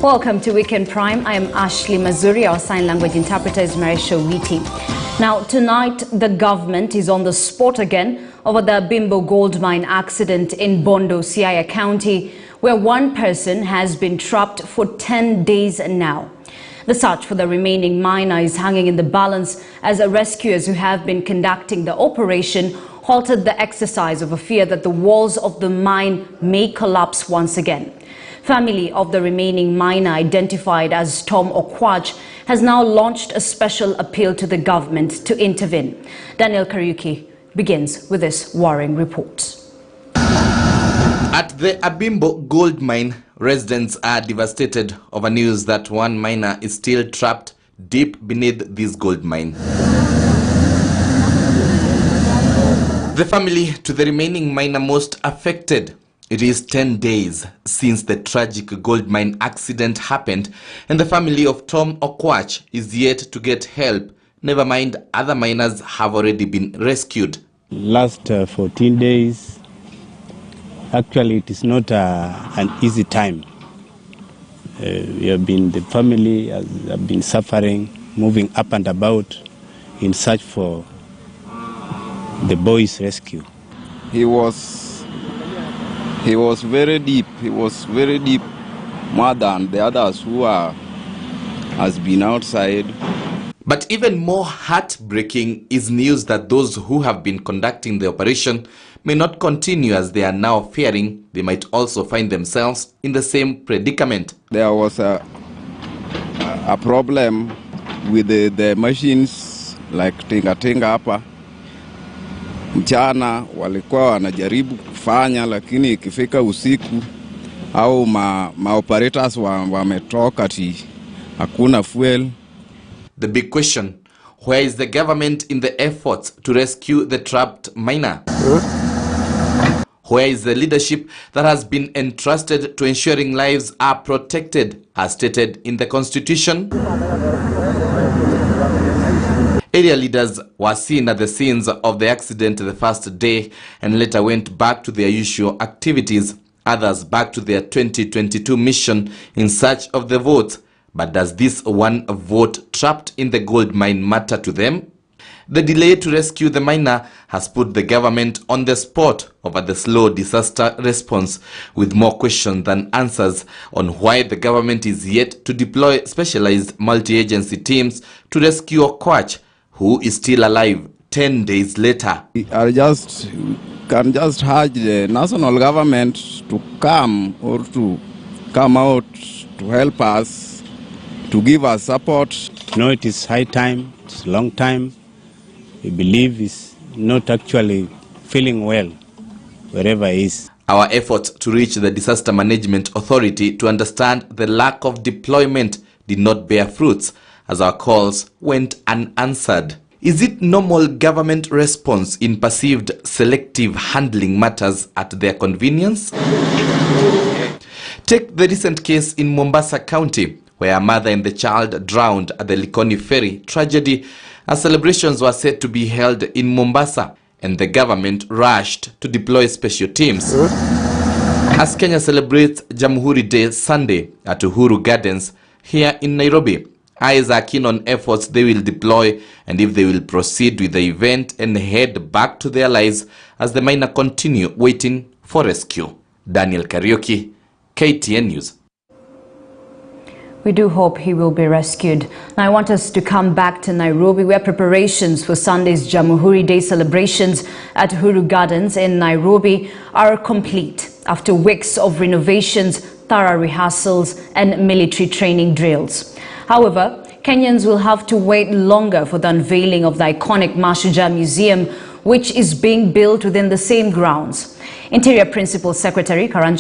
Welcome to Weekend Prime. I am Ashley Mazuri. Our sign language interpreter is Marisha Witi. Now, tonight, the government is on the spot again over the Abimbo gold mine accident in Bondo, Siaya County, where one person has been trapped for 10 days now. The search for the remaining miner is hanging in the balance as rescuers who have been conducting the operation halted the exercise over fear that the walls of the mine may collapse once again. Family of the remaining miner, identified as Tom Okwach, has now launched a special appeal to the government to intervene. Daniel Kariuki begins with this worrying report. At the Abimbo gold mine, residents are devastated over news that one miner is still trapped deep beneath this gold mine. The family to the remaining miner most affected. It is 10 days since the tragic gold mine accident happened, and the family of Tom Okwach is yet to get help. Never mind, other miners have already been rescued. Last 14 days, actually it is not an easy time. The family has been suffering, moving up and about in search for the boy's rescue. He was very deep. He was very deep, more than the others who has been outside. But even more heartbreaking is news that those who have been conducting the operation may not continue, as they are now fearing they might also find themselves in the same predicament. There was a problem with the machines like tinga hapa. Mchana walikuwa wanajaribu kufanya, lakini ikifika usiku au operators wametoka ati hakuna fuel. The big question, where is the government in the efforts to rescue the trapped miner? Where is the leadership that has been entrusted to ensuring lives are protected, as stated in the Constitution? Area leaders were seen at the scenes of the accident the first day and later went back to their usual activities. Others back to their 2022 mission in search of the votes. But does this one vote trapped in the gold mine matter to them? The delay to rescue the miner has put the government on the spot over the slow disaster response, with more questions than answers on why the government is yet to deploy specialized multi-agency teams to rescue Okwach, who is still alive 10 days later. I can just urge the national government to come out to help us, to give us support. No, it is high time, it's a long time. We believe he's not actually feeling well wherever he is. Our efforts to reach the Disaster Management Authority to understand the lack of deployment did not bear fruits, as our calls went unanswered. Is it normal government response in perceived selective handling matters at their convenience? Take the recent case in Mombasa County, where a mother and the child drowned at the Likoni ferry tragedy, as celebrations were set to be held in Mombasa, and the government rushed to deploy special teams. As Kenya celebrates Jamhuri Day Sunday at Uhuru Gardens here in Nairobi, eyes are keen on efforts they will deploy and if they will proceed with the event and head back to their lives as the miner continue waiting for rescue. Daniel Kariuki, KTN News. We do hope he will be rescued. Now I want us to come back to Nairobi, where preparations for Sunday's Jamhuri Day celebrations at Uhuru Gardens in Nairobi are complete after weeks of renovations, thorough rehearsals and military training drills. However, Kenyans will have to wait longer for the unveiling of the iconic Mashujaa Museum, which is being built within the same grounds. Interior Principal Secretary Karanja